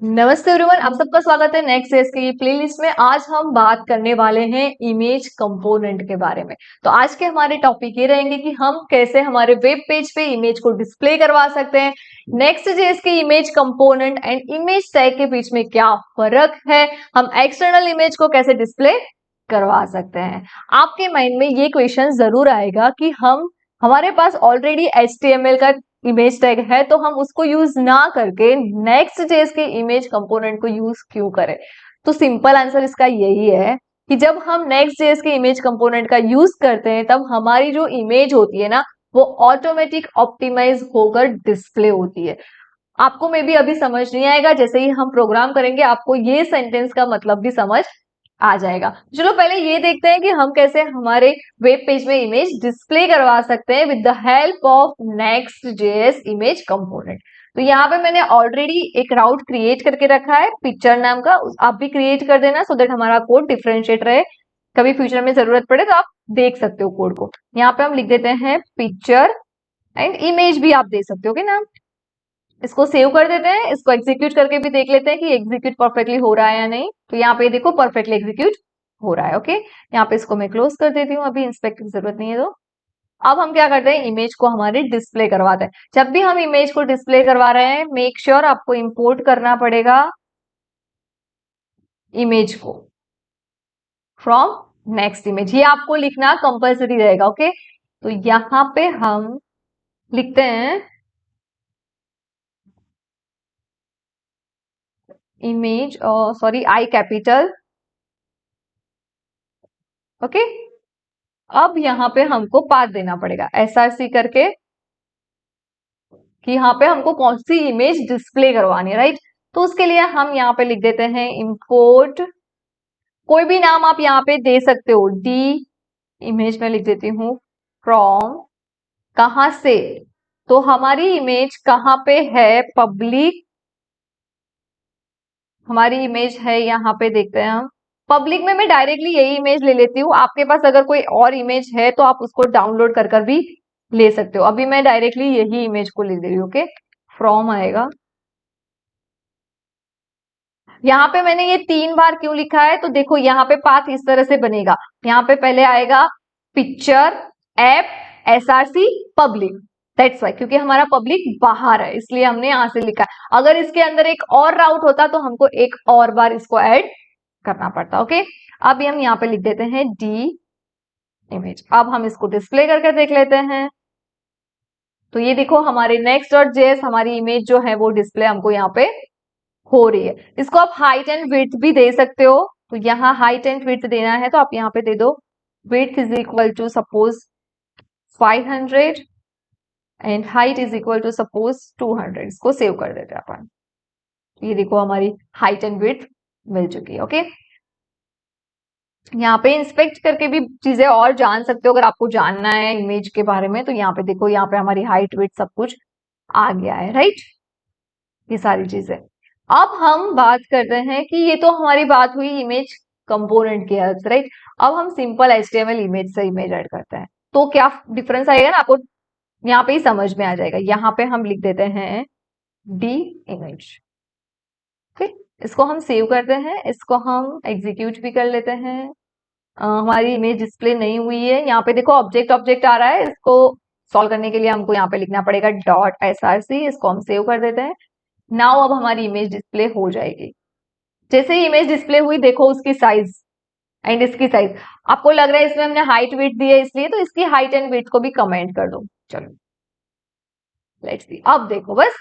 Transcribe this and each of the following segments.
नमस्ते एवरीवन, आप सबका स्वागत है नेक्स्ट डेज की प्लेलिस्ट में। आज हम बात करने वाले हैं इमेज कंपोनेंट के बारे में। तो आज के हमारे टॉपिक ये रहेंगे कि हम कैसे हमारे वेब पेज पे इमेज को डिस्प्ले करवा सकते हैं। नेक्स्ट जेएस के image component and image tag के बीच में क्या फर्क है, हम एक्सटर्नल इमेज को कैसे डिस्प्ले करवा सकते हैं। आपके माइंड में ये क्वेश्चन जरूर आएगा कि हमारे पास ऑलरेडी HTML का इमेज टैग है तो हम उसको यूज ना करके नेक्स्ट जेएस के इमेज कंपोनेंट को यूज क्यों करें। तो सिंपल आंसर इसका यही है कि जब हम नेक्स्ट जेएस के इमेज कंपोनेंट का यूज करते हैं तब हमारी जो इमेज होती है ना, वो ऑटोमेटिक ऑप्टिमाइज होकर डिस्प्ले होती है। आपको मे बी अभी समझ नहीं आएगा, जैसे ही हम प्रोग्राम करेंगे आपको ये सेंटेंस का मतलब भी समझ आ जाएगा। चलो पहले ये देखते हैं कि हम कैसे हमारे वेब पेज में इमेज डिस्प्ले करवा सकते हैं with the help of next JS image component. तो यहाँ पे मैंने ऑलरेडी एक राउट क्रिएट करके रखा है पिक्चर नाम का, आप भी क्रिएट कर देना सो दैट हमारा कोड डिफरेंशिएट रहे, कभी फ्यूचर में जरूरत पड़े तो आप देख सकते हो कोड को। यहाँ पे हम लिख देते हैं पिक्चर एंड इमेज भी आप दे सकते हो कि नाम। इसको सेव कर देते हैं, इसको एग्जीक्यूट करके भी देख लेते हैं कि एग्जीक्यूट परफेक्टली हो रहा है या नहीं। तो यहाँ पे देखो परफेक्टली एग्जीक्यूट हो रहा है। ओके, यहाँ पे इसको मैं क्लोज कर देती हूँ, अभी इंस्पेक्ट की जरूरत नहीं है। तो अब हम क्या करते हैं, इमेज को हमारे डिस्प्ले करवाते हैं। जब भी हम इमेज को डिस्प्ले करवा रहे हैं मेक श्योर आपको इंपोर्ट करना पड़ेगा इमेज को फ्रॉम नेक्स्ट इमेज, ये आपको लिखना कंपल्सरी रहेगा। ओके, तो यहाँ पे हम लिखते हैं image sorry I capital. Okay, अब यहाँ पे हमको पाथ देना पड़ेगा SRC करके कि यहाँ पे हमको कौन सी इमेज डिस्प्ले करवानी है, राइट। तो उसके लिए हम यहाँ पे लिख देते हैं इंपोर्ट, कोई भी नाम आप यहाँ पे दे सकते हो। डी इमेज में लिख देती हूँ फ्रॉम, कहाँ से, तो हमारी इमेज कहाँ पे है, पब्लिक। हमारी इमेज है यहाँ पे, देखते हैं हम पब्लिक में मैं डायरेक्टली यही इमेज ले लेती हूँ। आपके पास अगर कोई और इमेज है तो आप उसको डाउनलोड कर कर भी ले सकते हो। अभी मैं डायरेक्टली यही इमेज को ले दे रही हूँ। ओके, फ्रॉम आएगा। यहाँ पे मैंने ये 3 बार क्यों लिखा है, तो देखो यहाँ पे पाथ इस तरह से बनेगा। यहाँ पे पहले आएगा picture app SRC public, that's why, क्योंकि हमारा पब्लिक बाहर है इसलिए हमने यहां से लिखा है। अगर इसके अंदर एक और राउट होता तो हमको एक और बार इसको ऐड करना पड़ता। ओके, अब हम यहाँ पे लिख देते हैं डी इमेज। अब हम इसको डिस्प्ले करके देख लेते हैं। तो ये देखो हमारे next.js हमारी इमेज जो है वो डिस्प्ले हमको यहाँ पे हो रही है। इसको आप हाइट एंड विड्थ भी दे सकते हो। तो यहाँ हाइट एंड विड्थ देना है तो आप यहाँ पे दे दो width is equal to suppose 500 and height is equal to suppose 200। इसको सेव कर देते हैं अपन। ये देखो हमारी हाइट एंड विड्थ मिल चुकी है। ओके, यहाँ पे इंस्पेक्ट करके भी चीजें और जान सकते हो अगर आपको जानना है इमेज के बारे में। तो यहाँ पे देखो, यहाँ पे हमारी हाइट विड्थ सब कुछ आ गया है, राइट, ये सारी चीजें। अब हम बात करते हैं कि ये तो हमारी बात हुई इमेज कंपोनेंट की हेल्प से, राइट। अब हम सिंपल HTML इमेज से इमेज ऐड करते हैं तो क्या डिफरेंस आएगा ना, आपको यहाँ पे ही समझ में आ जाएगा। यहाँ पे हम लिख देते हैं डी इमेज। ओके, इसको हम सेव करते हैं, इसको हम एग्जीक्यूट भी कर लेते हैं। हमारी इमेज डिस्प्ले नहीं हुई है। यहाँ पे देखो ऑब्जेक्ट ऑब्जेक्ट आ रहा है, इसको सॉल्व करने के लिए हमको यहाँ पे लिखना पड़ेगा .src। इसको हम सेव कर देते हैं। नाउ अब हमारी इमेज डिस्प्ले हो जाएगी। जैसे ही इमेज डिस्प्ले हुई देखो उसकी साइज एंड इसकी साइज, आपको लग रहा है इसमें हमने हाइट विड्थ दी है इसलिए, तो इसकी हाइट एंड विड्थ को भी कमेंट कर दो। चलो लेट्स सी, अब देखो बस।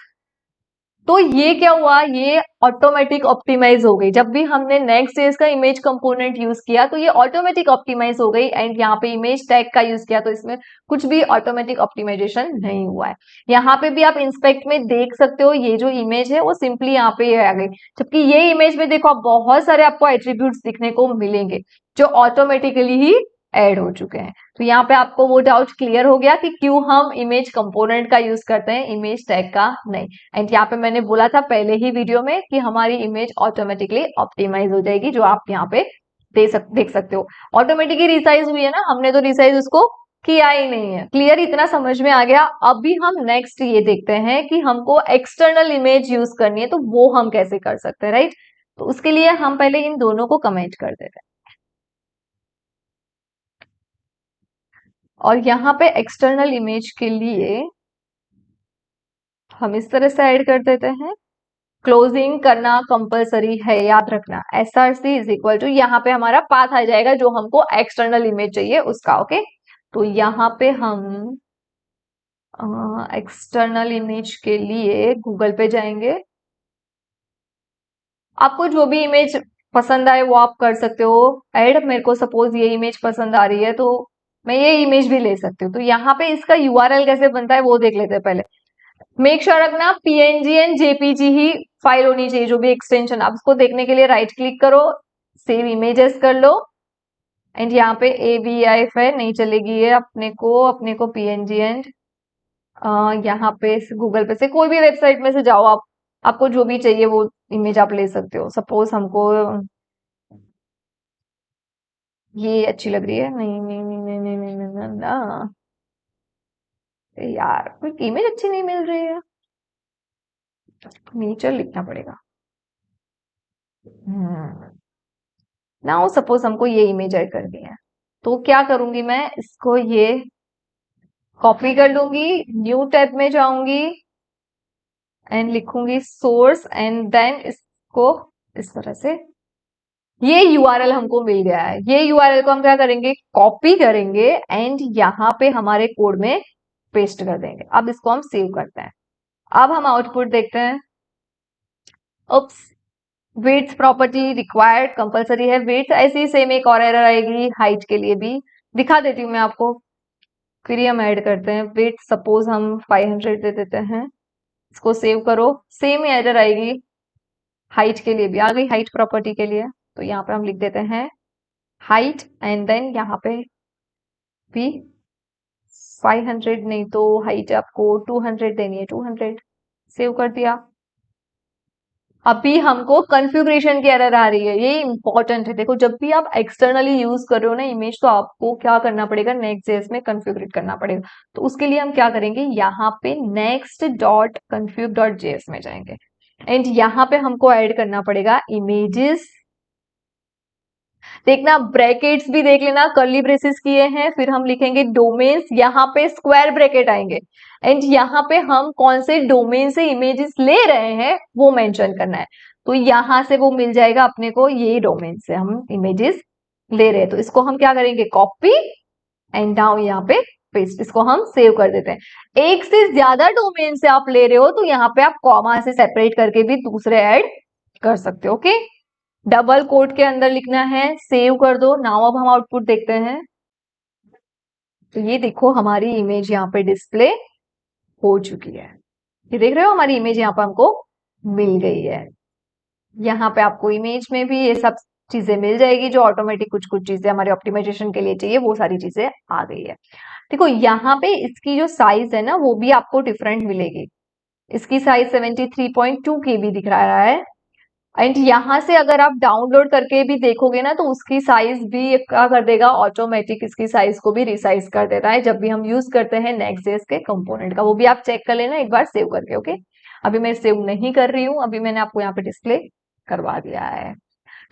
तो ये क्या हुआ, ये ऑटोमेटिक ऑप्टिमाइज हो गई। जब भी हमने नेक्स्ट जेएस का इमेज कंपोनेंट यूज किया तो ये ऑटोमेटिक ऑप्टिमाइज हो गई। एंड यहाँ पे इमेज टैग का यूज किया तो इसमें कुछ भी ऑटोमेटिक ऑप्टिमाइजेशन नहीं हुआ है। यहाँ पे भी आप इंस्पेक्ट में देख सकते हो, ये जो इमेज है वो सिंपली यहाँ पे आ गई। जबकि ये इमेज में देखो आप बहुत सारे आपको एट्रीब्यूट्स दिखने को मिलेंगे जो ऑटोमेटिकली ही ऐड हो चुके हैं। तो यहाँ पे आपको वो डाउट क्लियर हो गया कि क्यों हम इमेज कंपोनेंट का यूज करते हैं, इमेज टैग का नहीं। एंड यहाँ पे मैंने बोला था पहले ही वीडियो में कि हमारी इमेज ऑटोमेटिकली ऑप्टिमाइज हो जाएगी, जो आप यहाँ पे देख सकते हो। ऑटोमेटिकली रिसाइज हुई है ना, हमने तो रिसाइज उसको किया ही नहीं है। क्लियर, इतना समझ में आ गया। अभी हम नेक्स्ट ये देखते हैं कि हमको एक्सटर्नल इमेज यूज करनी है तो वो हम कैसे कर सकते हैं, राइट। तो उसके लिए हम पहले इन दोनों को कमेंट कर देते हैं और यहाँ पे एक्सटर्नल इमेज के लिए हम इस तरह से ऐड कर देते हैं। क्लोजिंग करना कंपलसरी है, याद रखना। SRC इज इक्वल टू, यहाँ पे हमारा पाथ आ जाएगा जो हमको एक्सटर्नल इमेज चाहिए उसका, ओके। तो यहाँ पे हम एक्सटर्नल इमेज के लिए गूगल पे जाएंगे। आपको जो भी इमेज पसंद आए वो आप कर सकते हो ऐड। मेरे को सपोज ये इमेज पसंद आ रही है तो मैं ये इमेज भी ले सकती हूँ। तो यहाँ पे इसका URL कैसे बनता है वो देख लेते हैं पहले। मेक श्योर रखना PNG and JPG he file होनी चाहिए, जो भी एक्सटेंशन। आप उसको देखने के लिए राइट क्लिक करो, सेव इमेजेस कर लो एंड यहाँ पे AVIF है, नहीं चलेगी ये अपने को PNG एंड यहाँ पे गूगल पे से कोई भी वेबसाइट में से जाओ आप, आपको जो भी चाहिए वो इमेज आप ले सकते हो। सपोज हमको ये अच्छी लग रही है, नहीं नहीं नहीं नहीं नहीं नहीं, नहीं, नहीं, ना यार कोई इमेज अच्छी नहीं मिल रही है, नेचर लिखना पड़ेगा। नाउ सपोज हमको ये इमेज ऐड करनी है तो क्या करूंगी मैं, इसको ये कॉपी कर लूंगी, न्यू टैब में जाऊंगी एंड लिखूंगी सोर्स एंड देन इसको इस तरह से, ये URL हमको मिल गया है। ये URL को हम क्या करेंगे, कॉपी करेंगे एंड यहाँ पे हमारे कोड में पेस्ट कर देंगे। अब इसको हम सेव करते हैं। अब हम आउटपुट देखते हैं। उप्स, विड्थ प्रॉपर्टी रिक्वायर्ड कंपलसरी है। विड्थ ऐसी सेम एक और एरर आएगी, हाइट के लिए भी दिखा देती हूँ मैं आपको। फिर हम ऐड करते हैं विड्थ, सपोज हम 500 दे देते हैं। इसको सेव करो, सेम एरर आएगी। हाइट के लिए भी आ गई, हाइट प्रॉपर्टी के लिए। तो यहाँ पे हम लिख देते हैं हाइट एंड देन यहाँ पे भी 500 नहीं तो हाइट आपको 200 देनी है, 200 सेव कर दिया। अभी हमको कॉन्फ़िगरेशन की एरर आ रही है, ये इंपॉर्टेंट है। देखो जब भी आप एक्सटर्नली यूज कर रहे हो ना इमेज, तो आपको क्या करना पड़ेगा, नेक्स्ट.js में कॉन्फ़िगरेट करना पड़ेगा। तो उसके लिए हम क्या करेंगे, यहाँ पे next.config.js में जाएंगे एंड यहाँ पे हमको ऐड करना पड़ेगा इमेजेस। देखना ब्रैकेट्स भी देख लेना, कर्ली ब्रेसेस किए हैं, फिर हम लिखेंगे डोमेन्स, यहाँ पे स्क्वायर ब्रैकेट आएंगे एंड यहाँ पे हम कौन से डोमेन से इमेजेस ले रहे हैं वो मेंशन करना है। तो यहाँ से वो मिल जाएगा अपने को, ये डोमेन से हम इमेजेस ले रहे हैं। तो इसको हम क्या करेंगे, कॉपी एंड नाउ यहाँ पे पेस्ट। इसको हम सेव कर देते हैं। एक से ज्यादा डोमेन से आप ले रहे हो तो यहाँ पे आप कॉमा से सेपरेट करके भी दूसरे ऐड कर सकते हो, ओके। डबल कोट के अंदर लिखना है, सेव कर दो। नाउ अब हम आउटपुट देखते हैं। तो ये देखो हमारी इमेज यहाँ पे डिस्प्ले हो चुकी है। ये देख रहे हो हमारी इमेज यहाँ पे हमको मिल गई है। यहाँ पे आपको इमेज में भी ये सब चीजें मिल जाएगी जो ऑटोमेटिक कुछ कुछ चीजें हमारे ऑप्टिमाइजेशन के लिए चाहिए, वो सारी चीजें आ गई है। देखो यहाँ पे इसकी जो साइज है ना वो भी आपको डिफरेंट मिलेगी। इसकी साइज 73.2 KB दिख रहा है एंड यहाँ से अगर आप डाउनलोड करके भी देखोगे ना तो उसकी साइज भी क्या कर देगा, ऑटोमेटिक इसकी साइज को भी रिसाइज कर देता है जब भी हम यूज करते हैं नेक्स्ट.js के कंपोनेंट का। वो भी आप चेक कर लेना एक बार सेव करके, ओके। अभी मैं सेव नहीं कर रही हूँ, अभी मैंने आपको यहाँ पे डिस्प्ले करवा दिया है।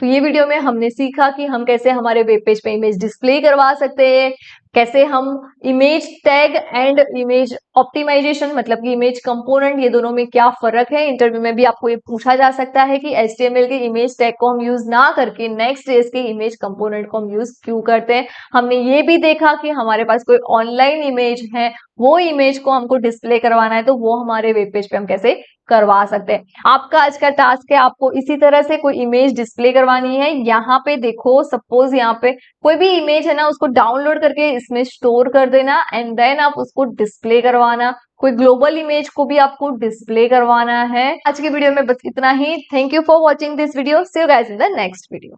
तो ये वीडियो में हमने सीखा कि हम कैसे हमारे वेब पेज पे इमेज डिस्प्ले करवा सकते हैं, कैसे हम image tag and image optimisation, मतलब कि इमेज कंपोनेंट, ये दोनों में क्या फर्क है। इंटरव्यू में भी आपको ये पूछा जा सकता है कि HTML के इमेज टैग को हम यूज ना करके नेक्स्ट.js के इमेज कंपोनेंट को हम यूज क्यों करते हैं। हमने ये भी देखा कि हमारे पास कोई ऑनलाइन इमेज है, वो इमेज को हमको डिस्प्ले करवाना है तो वो हमारे वेब पेज पे हम कैसे करवा सकते हैं। आपका आज का टास्क है, आपको इसी तरह से कोई इमेज डिस्प्ले करवानी है। यहाँ पे देखो सपोज यहाँ पे कोई भी इमेज है ना, उसको डाउनलोड करके इसमें स्टोर कर देना एंड देन आप उसको डिस्प्ले करवाना। कोई ग्लोबल इमेज को भी आपको डिस्प्ले करवाना है। आज की वीडियो में बस इतना ही। Thank you for watching this video. See you guys in the next video.